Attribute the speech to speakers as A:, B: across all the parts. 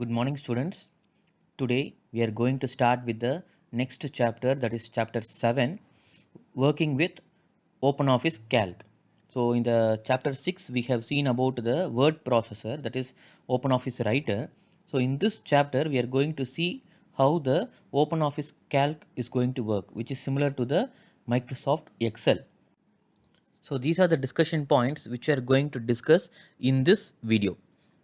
A: Good morning, students. Today we are going to start with the next chapter, that is chapter 7, working with OpenOffice Calc. So in the chapter 6 we have seen about the word processor, that is OpenOffice Writer. So in this chapter we are going to see how the OpenOffice Calc is going to work, which is similar to the Microsoft Excel. So these are the discussion points which we are going to discuss in this video.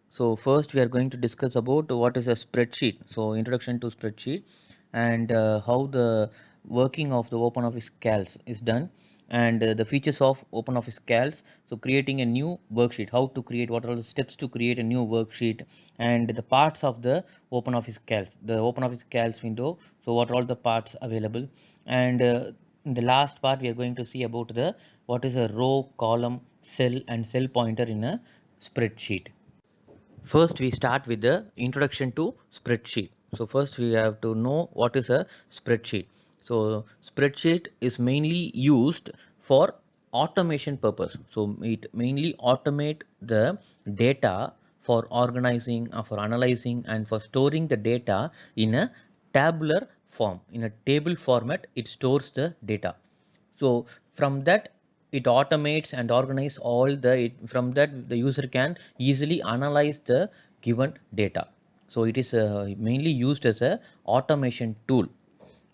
A: So first we are going to discuss about what is a spreadsheet. So introduction to spreadsheet and how the working of the OpenOffice Calc is done, and the features of OpenOffice Calc. So creating a new worksheet, how to create, what are the steps to create a new worksheet, and the parts of the OpenOffice Calc, the OpenOffice Calc window. So what are all the parts available, and in the last part we are going to see about the what is a row, column, cell and cell pointer in a spreadsheet. First we start with the introduction to spreadsheet. So first we have to know what is a spreadsheet. So spreadsheet is mainly used for automation purpose. So it mainly automate the data for organizing, for analyzing and for storing the data in a tabular form. In a table format it stores the data. So from that it automates and organize all the from that the user can easily analyze the given data. So it is mainly used as a automation tool,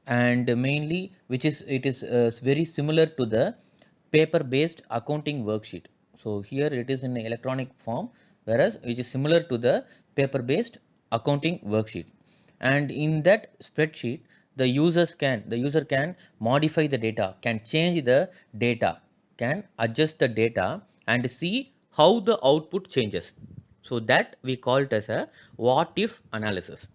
A: and mainly which is it is very similar to the paper based accounting worksheet. So here it is in electronic form, whereas it is similar to the paper based accounting worksheet. And in that spreadsheet the user can modify the data, can change the data, can adjust the data and see how the output changes. So that we call it as a what if analysis.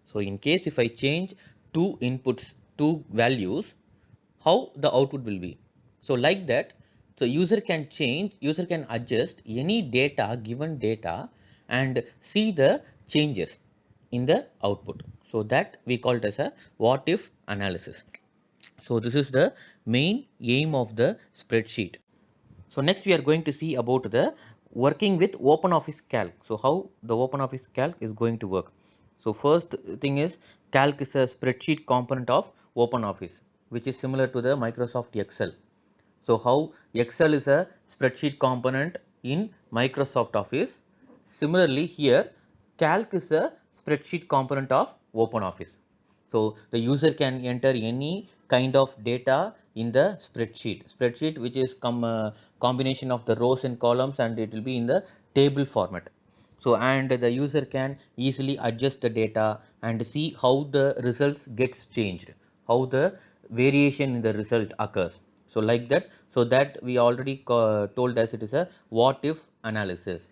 A: So in case if I change two inputs, two values, how the output will be. So like that, so user can change, user can adjust any data, given data, and see the changes in the output. So that we call it as a what if analysis. So this is the main aim of the spreadsheet. So next we are going to see about the working with OpenOffice Calc. So how the OpenOffice Calc is going to work. So first thing is Calc is a spreadsheet component of OpenOffice, which is similar to the Microsoft Excel. So how Excel is a spreadsheet component in Microsoft Office. Similarly here Calc is a spreadsheet component of OpenOffice. So the user can enter any kind of data in the spreadsheet which is combination of the rows and columns, and it will be in the table format. So and the user can easily adjust the data and see how the results gets changed, how the variation in the result occurs. So like that, so that we already told as it is a what if analysis.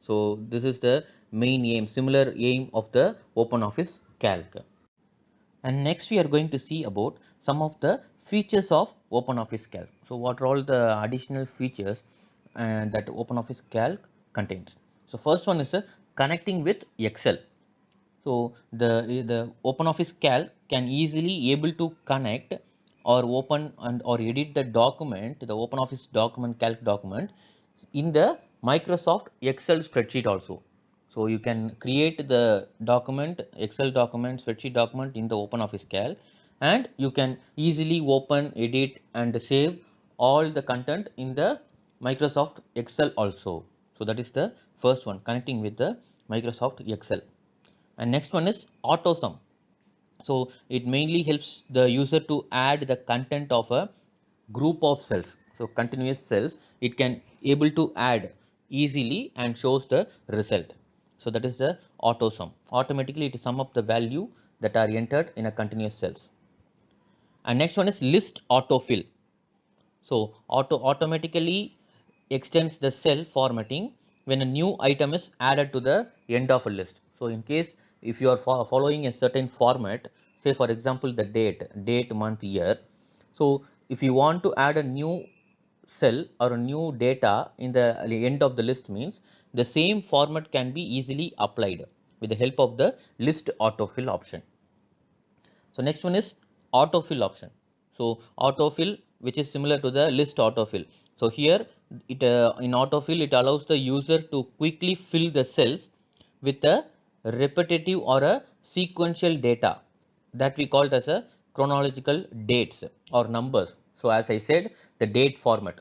A: So this is the main aim, similar aim of the OpenOffice Calc. And next we are going to see about some of the features of OpenOffice Calc. So what are all the additional features that OpenOffice Calc contains. So first one is connecting with Excel. So the OpenOffice Calc can easily able to connect or open and or edit the document, the OpenOffice document, Calc document, in the Microsoft Excel spreadsheet also. So you can create the document, Excel document, spreadsheet document in the OpenOffice Calc, and you can easily open, edit and save all the content in the Microsoft Excel also. So that is the first one, connecting with the Microsoft Excel. And next one is AutoSum. So it mainly helps the user to add the content of a group of cells. So continuous cells, it can able to add easily and shows the result. So that is the AutoSum. Automatically it sum up the value that are entered in a continuous cells. And next one is list autofill. So automatically extends the cell formatting when a new item is added to the end of a list. So in case if you are following a certain format, say for example the date, month, year. So if you want to add a new cell or a new data in the end of the list, means the same format can be easily applied with the help of the list autofill option. So next one is autofill option. So autofill, which is similar to the list autofill. So here it in autofill it allows the user to quickly fill the cells with the repetitive or a sequential data that we called as a chronological dates or numbers. So as I said, the date format,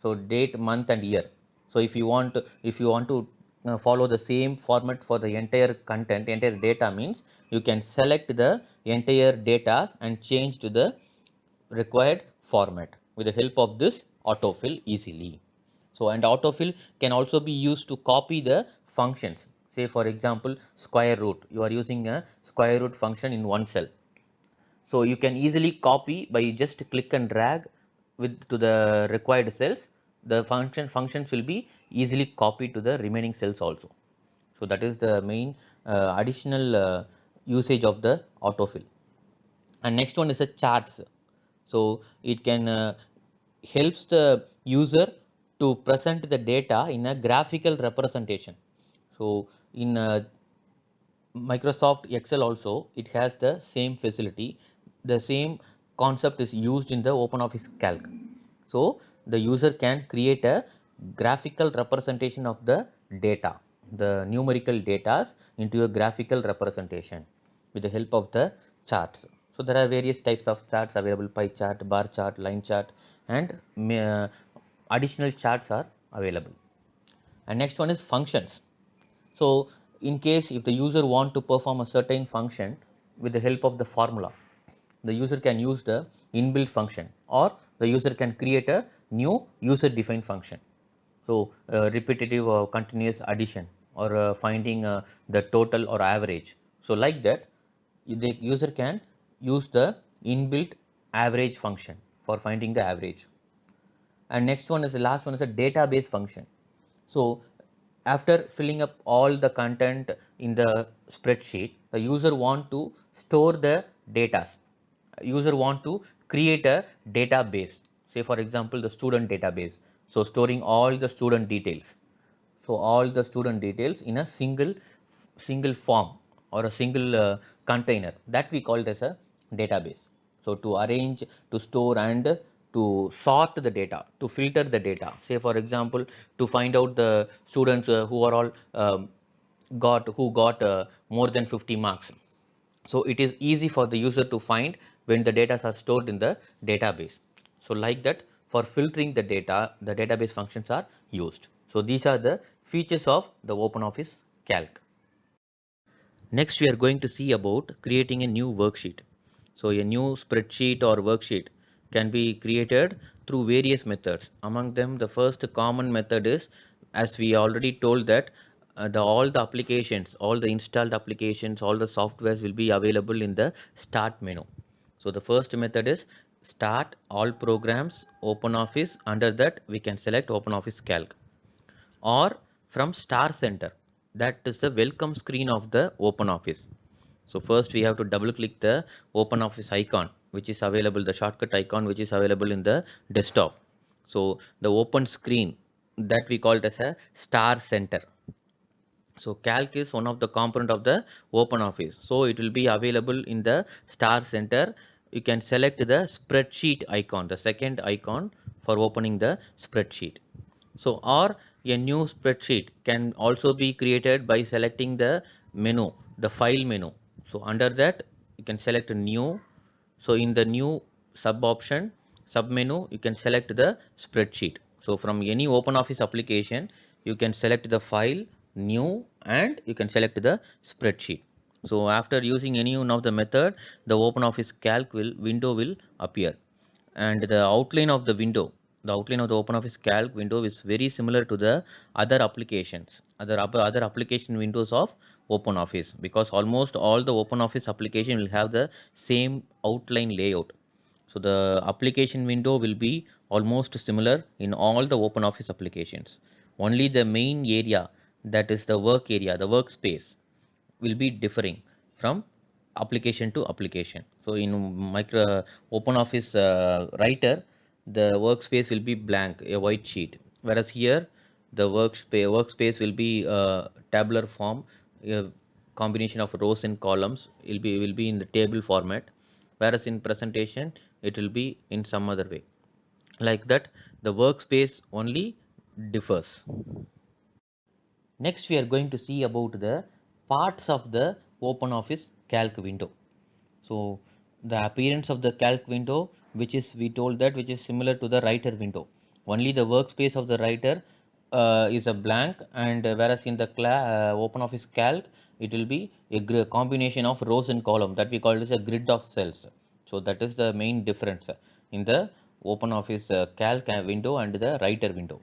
A: so date, month and year. So if you want to follow the same format for the entire content, entire data, means you can select the entire data and change to the required format with the help of this autofill easily. So and autofill can also be used to copy the functions. Say for example, square root, you are using a square root function in one cell. So you can easily copy by just click and drag with to the required cells. The functions will be easily copied to the remaining cells also. So that is the main additional usage of the autofill. And next one is a charts. So it can helps the user to present the data in a graphical representation. So in Microsoft Excel also, it has the same facility. The same concept is used in the OpenOffice Calc. So the user can create a graphical representation of the data, the numerical data into a graphical representation with the help of the charts. So there are various types of charts available: pie chart, bar chart, line chart, and additional charts are available. And next one is functions. So in case if the user want to perform a certain function with the help of the formula, the user can use the inbuilt function, or the user can create a new user defined function. So repetitive or continuous addition, or finding the total or average. So like that, the user can use the inbuilt average function for finding the average. And next one is the last one is a database function. So after filling up all the content in the spreadsheet, the user want to store the data. User want to create a database. Say for example, the student database. So storing all the student details. So all the student details in a single form or a single container, that we call it as a database. So to arrange, to store and to sort the data, to filter the data. Say for example, to find out the students who are all got more than 50 marks. So it is easy for the user to find when the data are stored in the database. So like that, for filtering the data, the database functions are used. So these are the features of the OpenOffice Calc. Next, we are going to see about creating a new worksheet. So a new spreadsheet or worksheet can be created through various methods. Among them, the first common method is, as we already told, that all the applications, all the installed applications, all the softwares will be available in the start menu. So the first method is start all programs OpenOffice. Under that, we can select OpenOffice Calc, or from Star Center, that is the welcome screen of the OpenOffice. So first we have to double click the OpenOffice icon, which is available, the shortcut icon which is available in the desktop. So the open screen, that we call it as a Star Center. So Calc is one of the component of the OpenOffice. So it will be available in the Star Center. You can select the spreadsheet icon, the second icon for opening the spreadsheet. So or a new spreadsheet can also be created by selecting the menu, the file menu. So under that, you can select a new. So in the new sub option, sub menu, you can select the spreadsheet. So from any OpenOffice application, you can select the file, new, and you can select the spreadsheet. So after using any one of the method, the OpenOffice Calc window will appear, and the outline of the window, the outline of the OpenOffice Calc window is very similar to the other applications, other application windows of OpenOffice, because almost all the OpenOffice application will have the same outline layout. So the application window will be almost similar in all the OpenOffice applications. Only the main area, that is the work area, the workspace, will be differing from application to application. So in OpenOffice Writer, the workspace will be blank, a white sheet, whereas here the workspace will be tabular form, a combination of rows and columns will be in the table format, whereas in presentation it will be in some other way. Like that, the workspace only differs. Next, we are going to see about the parts of the OpenOffice Calc window. So the appearance of the Calc window, which is we told that which is similar to the writer window. Only the workspace of the writer is a blank, and whereas in the OpenOffice Calc, it will be a combination of rows and column that we call as a grid of cells. So that is the main difference in the OpenOffice Calc window and the writer window.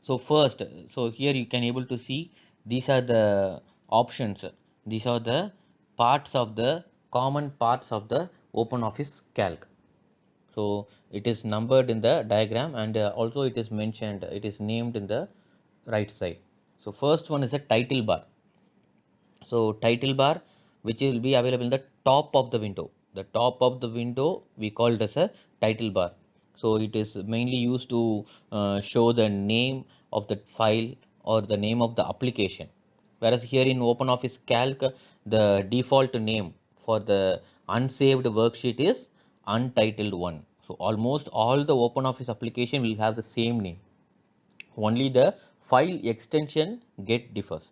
A: So first, so here you can able to see these are the options. These are the parts of the common parts of the OpenOffice Calc. So it is numbered in the diagram, and also it is mentioned, it is named in the right side. So first one is a title bar. So title bar, which will be available in the top of the window. The top of the window we call it as a title bar. So it is mainly used to show the name of the file or the name of the application. Whereas here in OpenOffice Calc, the default name for the unsaved worksheet is untitled one. So almost all the OpenOffice application will have the same name. Only the file extension get differs.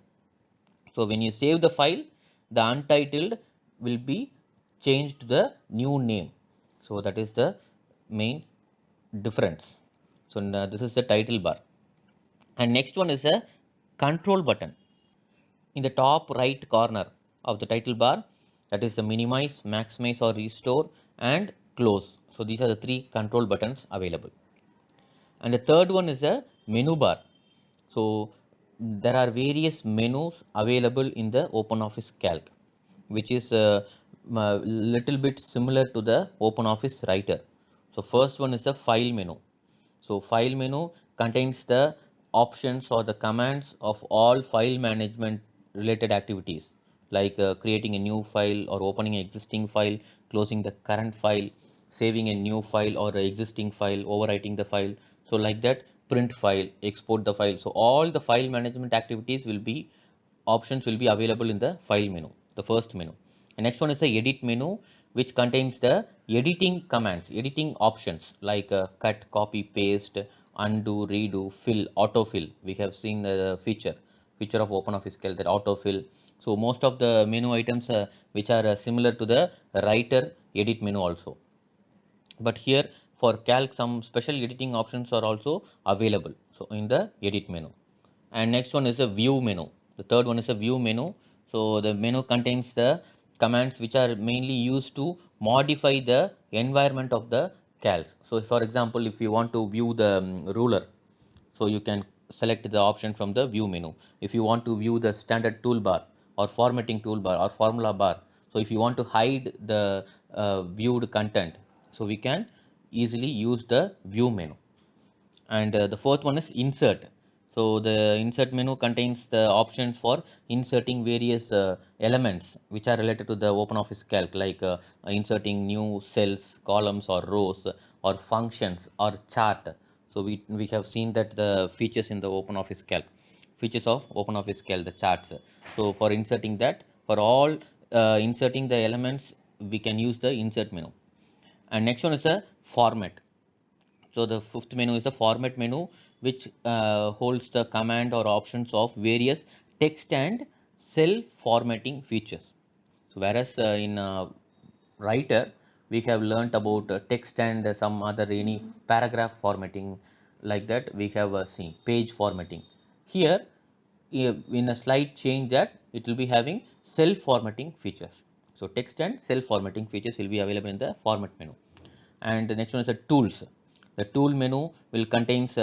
A: So when you save the file, the untitled will be changed to the new name. So that is the main difference. So now this is the title bar. And next one is a control button in the top right corner of the title bar. That is the minimize, maximize or restore and close. So these are the three control buttons available. And the third one is a menu bar. So there are various menus available in the OpenOffice Calc, which is a little bit similar to the OpenOffice Writer. So first one is a file menu. So file menu contains the options or the commands of all file management related activities, like creating a new file or opening an existing file, closing the current file, saving a new file or an existing file, overwriting the file. So like that, print file, export the file. So all the file management activities will be options will be available in the file menu, the first menu. The next one is the edit menu, which contains the editing commands, editing options like cut, copy, paste, undo, redo, fill, autofill. We have seen the feature of OpenOffice Calc, that autofill. So most of the menu items which are similar to the writer edit menu also. But here for Calc, some special editing options are also available. So in the edit menu. And next one is a view menu. The third one is a view menu. So the menu contains the commands which are mainly used to modify the environment of the calcs. So for example, if you want to view the ruler, so you can select the option from the view menu. If you want to view the standard toolbar or formatting toolbar or formula bar, so if you want to hide the viewed content, so we can easily use the view menu. And the fourth one is insert. So the insert menu contains the options for inserting various elements which are related to the OpenOffice Calc, like inserting new cells, columns or rows or functions or chart. So we have seen that the features in the OpenOffice Calc, features of OpenOffice Calc, the charts. So for inserting that, for all inserting the elements, we can use the insert menu. And next one is the format. So the fifth menu is the format menu, which holds the command or options of various text and cell formatting features. So whereas in writer, we have learnt about text and some other any paragraph formatting, like that we have seen page formatting. Here in a slight change, that it will be having cell formatting features. So text and cell formatting features will be available in the format menu. And the next one is the tools. The tool menu will contains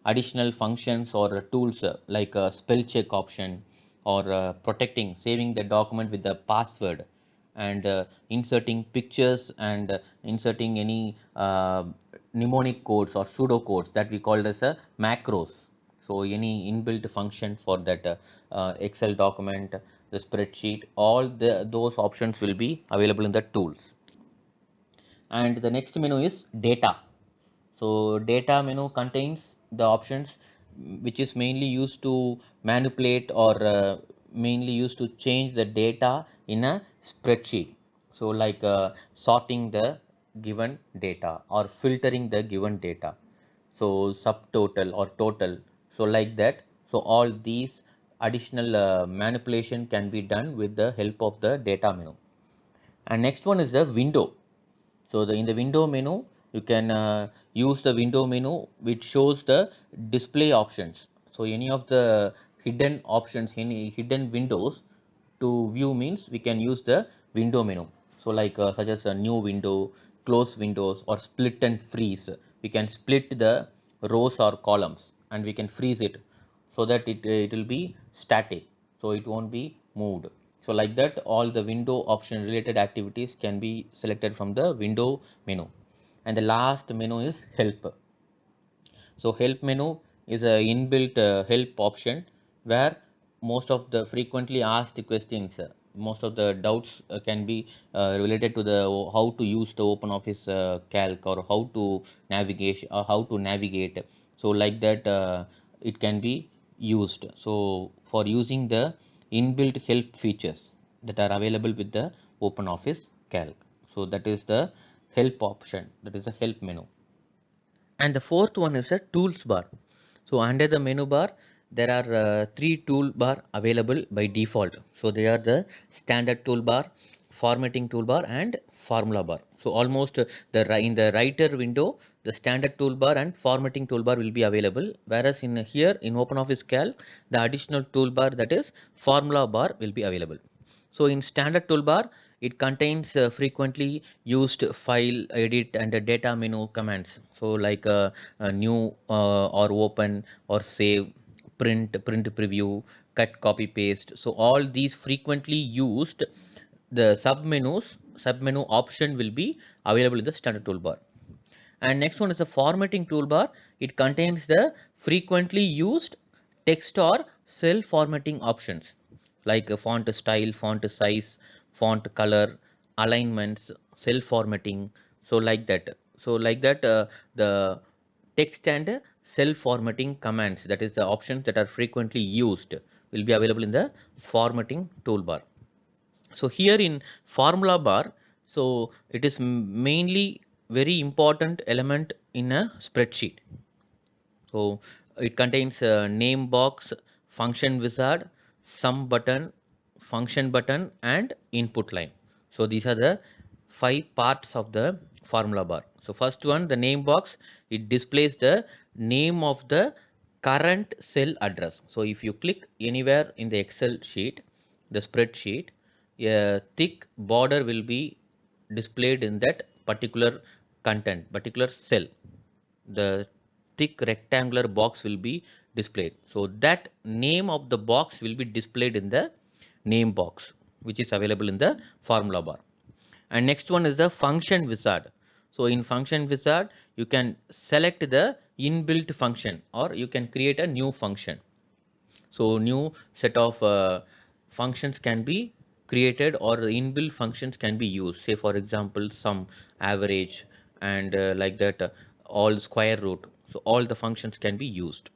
A: additional functions or tools like a spell check option, or protecting saving the document with the password, and inserting pictures, and inserting any mnemonic codes or pseudo codes that we called as a macros. So any inbuilt function for that Excel document, the spreadsheet, all those options will be available in the tools. And the next menu is data. So data menu contains the options which is mainly used to manipulate, or mainly used to change the data in a spreadsheet. So like sorting the given data or filtering the given data, so subtotal or total, so like that. So all these additional manipulation can be done with the help of the data menu. And next one is the window. So in the window menu, you can use the window menu which shows the display options. So any of the hidden options, any hidden windows to view means we can use the window menu. So like such as a new window, close windows, or split and freeze. We can split the rows or columns and we can freeze it so that it will be static, so it won't be moved. So like that, all the window option related activities can be selected from the window menu. And the last menu is help. So help menu is a inbuilt help option where most of the frequently asked questions, most of the doubts can be related to the how to use the OpenOffice Calc, or how to navigate. So like that, it can be used. So for using the inbuilt help features that are available with the OpenOffice Calc. So that is the help option. That is the help menu. And the fourth one is a tools bar. So under the menu bar, there are three toolbar available by default. So they are the standard toolbar, formatting toolbar, and formula bar. So almost in the writer window, the standard toolbar and formatting toolbar will be available, whereas in here in OpenOffice Calc, the additional toolbar, that is formula bar, will be available. So in standard toolbar, it contains frequently used file, edit, and data menu commands. So like a new or open or save, print, print preview, cut, copy, paste. So all these frequently used the submenu option will be available in the standard toolbar. And next one is the formatting toolbar. It contains the frequently used text or cell formatting options like font style, font size, font color, alignments, cell formatting. So like that. So like that, the text and cell formatting commands, that is the options that are frequently used, will be available in the formatting toolbar. So here in formula bar, so it is mainly very important element in a spreadsheet. So it contains a name box, function wizard, sum button, function button, and input line. So these are the 5 parts of the formula bar. So first one, the name box, it displays the name of the current cell address. So if you click anywhere in the Excel sheet, the spreadsheet, a thick border will be displayed in that particular content, particular cell. The thick rectangular box will be displayed. So that name of the box will be displayed in the name box, which is available in the formula bar. And next one is the function wizard. So in function wizard, you can select the inbuilt function, or you can create a new function. So new set of functions can be created, or inbuilt functions can be used. Say for example, sum, average, and like that, all square root. So all the functions can be used.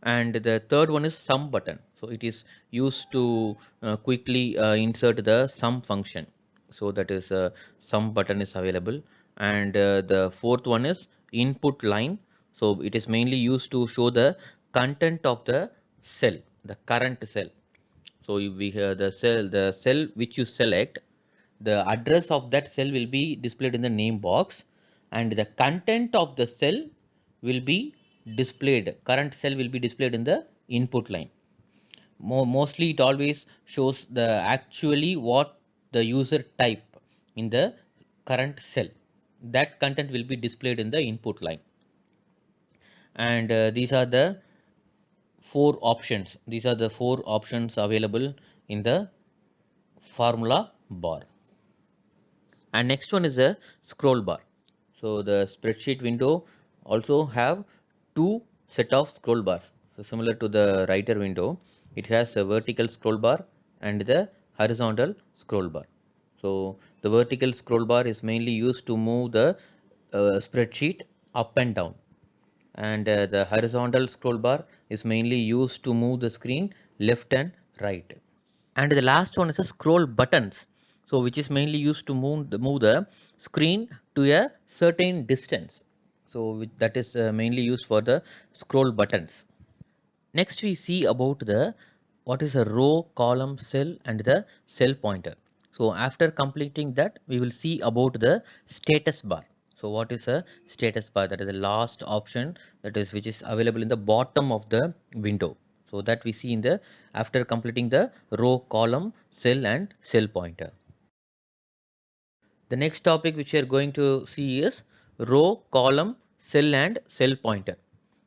A: And the third one is sum button. So it is used to quickly insert the sum function. So that is sum button is available. And the fourth one is input line. So it is mainly used to show the content of the cell, the current cell. So we have the cell which you select, the address of that cell will be displayed in the name box, and the content of the cell will be displayed, current cell will be displayed in the input line. Mostly it always shows the actually what the user type in the current cell, that content will be displayed in the input line. And these are the four options. These are the four options available in the formula bar. And next one is a scroll bar. So the spreadsheet window also have two set of scroll bars. So similar to the writer window, it has a vertical scroll bar and the horizontal scroll bar. So the vertical scroll bar is mainly used to move the spreadsheet up and down, and the horizontal scroll bar is mainly used to move the screen left and right. And the last one is the scroll buttons, so which is mainly used to move the screen to a certain distance. So that is mainly used for the scroll buttons. Next we see about the what is a row, column, cell and the cell pointer. So after completing that, we will see about the status bar. So what is a status bar? That is the last option, that is which is available in the bottom of the window. So that we see in the after completing the row, column, cell and cell pointer. The next topic which we are going to see is row, column, cell and cell pointer.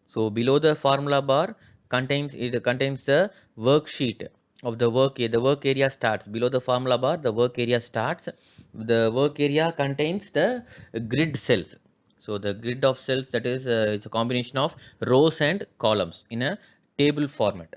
A: So below the formula bar contains the worksheet of the work. The work area starts below the formula bar. The work area starts. The work area contains the grid cells. So the grid of cells, that is it's a combination of rows and columns in a table format.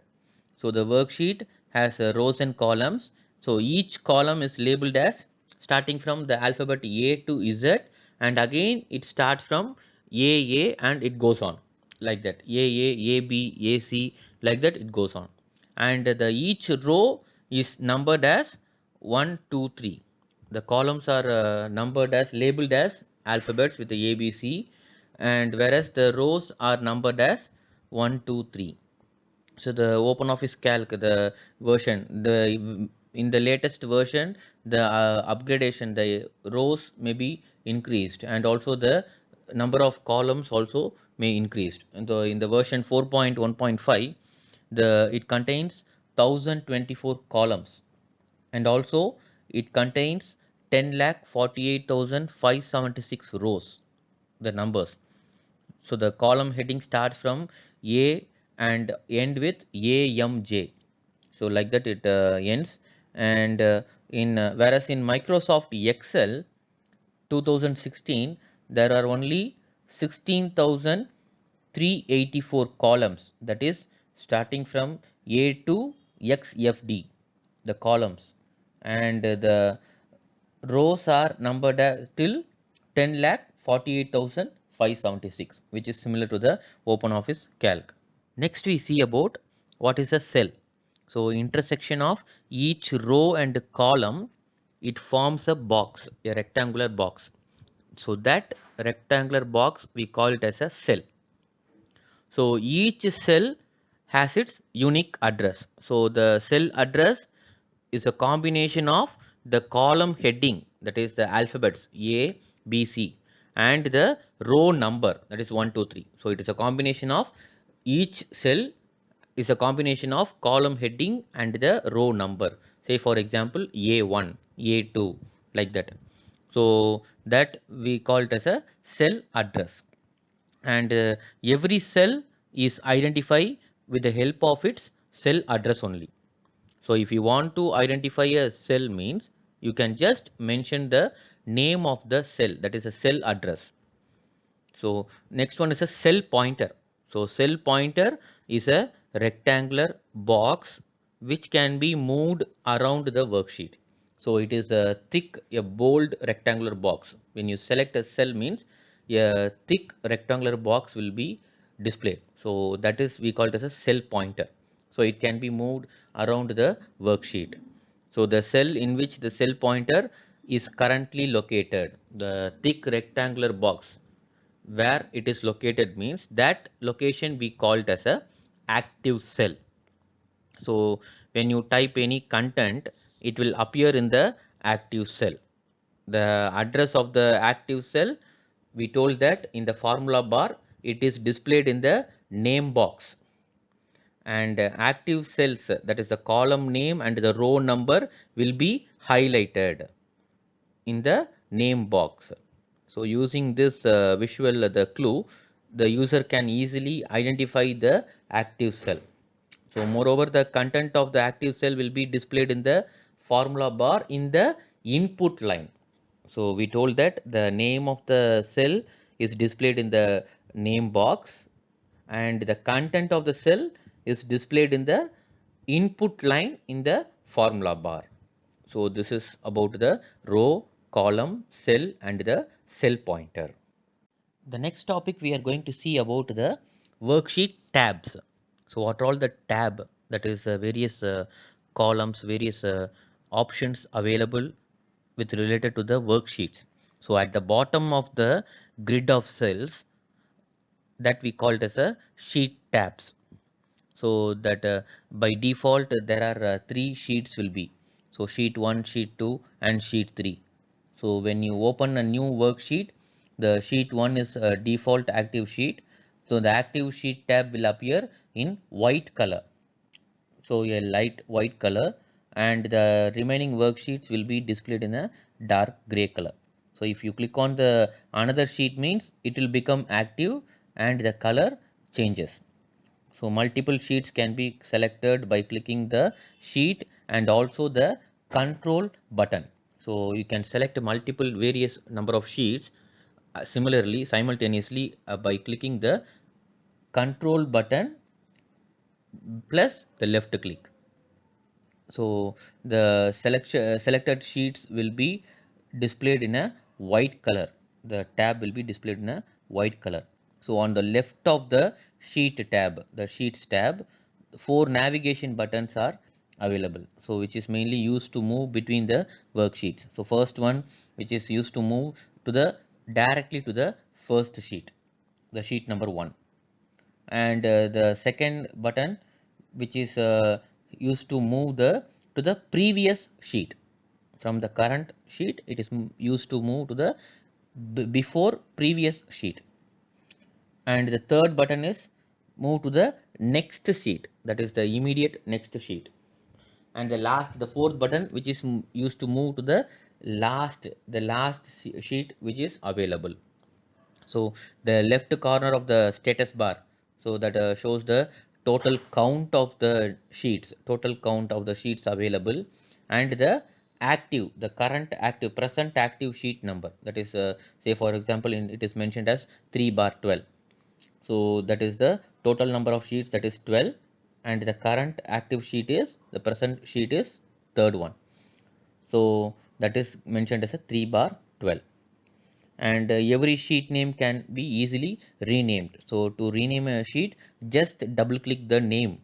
A: So the worksheet has rows and columns. So each column is labeled as starting from the alphabet A to Z, and again it starts from A and it goes on like that. A B, A C, like that it goes on. And the each row is numbered as 1, 2, 3. The columns are numbered as labeled as alphabets with the A, B, C, and whereas the rows are numbered as 1, 2, 3. So the OpenOffice Calc, the version, the in the latest version, the upgradation, the rows may be increased, and also the number of columns also may increased. And so in the version 4.1.5, the it contains 1024 columns, and also it contains 10,48,576 rows, the numbers. So the column heading starts from A and end with AMJ. So like that it ends. And in whereas in Microsoft Excel 2016 there are only 16,384 columns, that is starting from A to XFD, the columns, and the rows are numbered till 10,48,576, which is similar to the OpenOffice Calc. Next we see about what is a cell. So intersection of each row and column, it forms a box, a rectangular box. So that rectangular box we call it as a cell. So each cell has its unique address. So the cell address is a combination of the column heading, that is the alphabets A, B, C, and the row number, that is 1, 2, 3. So it is a combination of each cell is a combination of column heading and the row number. Say for example A1, A2, like that. So that we call it as a cell address, and every cell is identified with the help of its cell address only. So if you want to identify a cell means, you can just mention the name of the cell, that is a cell address. So next one is a cell pointer. So cell pointer is a rectangular box which can be moved around the worksheet. So it is a thick, a bold rectangular box. When you select a cell means a thick rectangular box will be displayed. So that is we call it as a cell pointer. So it can be moved around the worksheet. So the cell in which the cell pointer is currently located, the thick rectangular box where it is located means that location we call it as a active cell. So when you type any content, it will appear in the active cell. The address of the active cell, we told that in the formula bar, it is displayed in the name box, and active cells, that is the column name and the row number, will be highlighted in the name box. So using this visual the clue, the user can easily identify the active cell. So moreover, the content of the active cell will be displayed in the formula bar in the input line. So we told that the name of the cell is displayed in the name box, and the content of the cell is displayed in the input line in the formula bar. So this is about the row, column, cell and the cell pointer. The next topic we are going to see about the worksheet tabs. So what are all the tab, that is various columns, various options available with related to the worksheets. So at the bottom of the grid of cells, that we called as a sheet tabs. So that by default there are three sheets will be. So sheet 1, sheet 2 and sheet 3. So when you open a new worksheet, the sheet 1 is a default active sheet. So the active sheet tab will appear in white color. So a light white color, and the remaining worksheets will be displayed in a dark gray color. So if you click on the another sheet means it will become active and the color changes. So multiple sheets can be selected by clicking the sheet and also the control button. So you can select multiple various number of sheets similarly simultaneously by clicking the control button plus the left click. So the selected sheets will be displayed in a white color. The tab will be displayed in a white color. So on the left of the sheet tab, the sheets tab, 4 navigation buttons are available. So which is mainly used to move between the worksheets. So first one which is used to move to the directly to the first sheet, the sheet number 1. And the second button which is used to move the to the previous sheet. From the current sheet it is used to move to the before previous sheet. And the third button is move to the next sheet, that is the immediate next sheet. And the fourth button which is used to move to the last sheet which is available. So the left corner of the status bar, so that shows the total count of the sheets, total count of the sheets available, and the current active present active sheet number, that is say for example it is mentioned as 3 bar 12. So that is the total number of sheets, that is 12, and the current active sheet is the present sheet is third one. So that is mentioned as a 3 bar 12. And every sheet name can be easily renamed. So to rename a sheet, just double click the name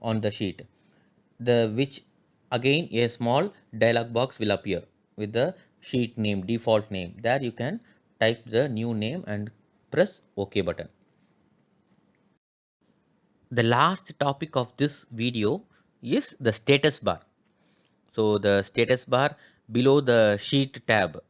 A: on the sheet, the which again a small dialog box will appear with the sheet name, default name. There you can type the new name and press OK button. The last topic of this video is the status bar. So the status bar below the sheet tab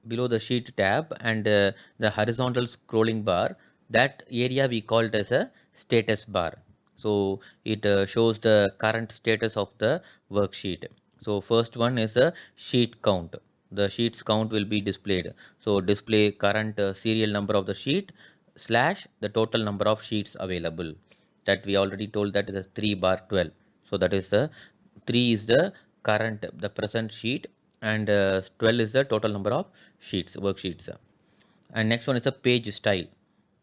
A: and the horizontal scrolling bar, that area we call it as a status bar. So it shows the current status of the worksheet. So first one is a sheet count. The sheets count will be displayed. So display current serial number of the sheet slash the total number of sheets available. That we already told, that is a 3 bar 12. So that is the 3 is the current, the present sheet, and 12 is the total number of sheets, worksheets. And next one is the page style.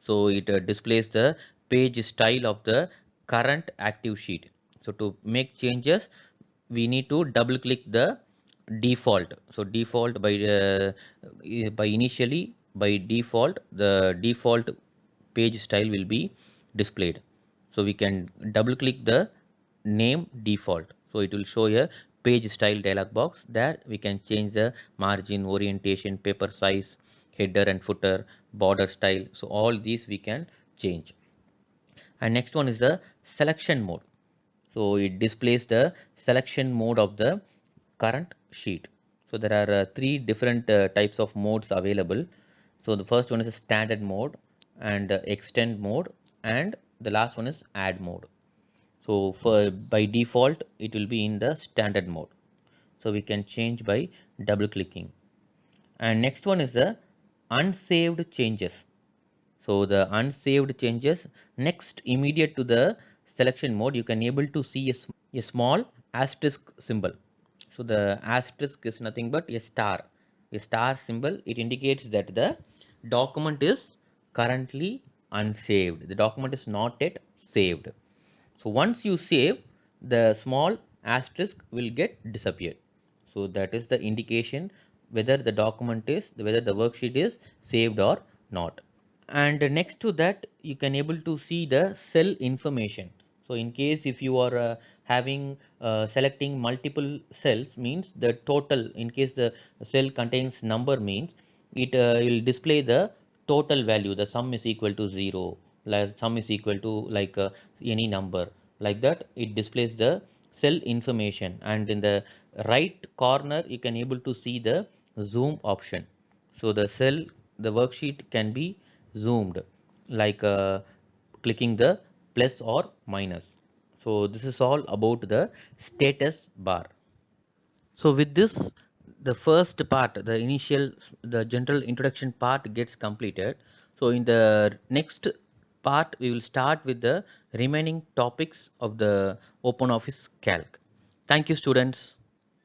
A: So it displays the page style of the current active sheet. So to make changes, we need to double click the default. So default by initially by default the default page style will be displayed. So we can double click the name default, so it will show a page style dialog box. There we can change the margin, orientation, paper size, header and footer, border style. So all these we can change. And next one is the selection mode. So it displays the selection mode of the current sheet. So there are three different types of modes available. So the first one is a standard mode, and extend mode, and the last one is add mode. So for by default it will be in the standard mode. So we can change by double clicking. And next one is the unsaved changes. So the unsaved changes, next immediate to the selection mode, you can able to see a small asterisk symbol. So the asterisk is nothing but a star symbol. It indicates that the document is currently unsaved. The document is not yet saved. So once you save, the small asterisk will get disappeared. So that is the indication whether the document is, whether the worksheet is saved or not. And next to that you can able to see the cell information. So in case if you are having selecting multiple cells, means the total, in case the cell contains number, means it will display the total value. The sum is equal to 0, like sum is equal to like any number, like that. It displays the cell information, and in the right corner you can able to see the zoom option. So the worksheet can be zoomed, like clicking the plus or minus. So this is all about the status bar. So with this, the first part, the general introduction part gets completed. So in the next part, we will start with the remaining topics of the OpenOffice Calc. Thank you, students.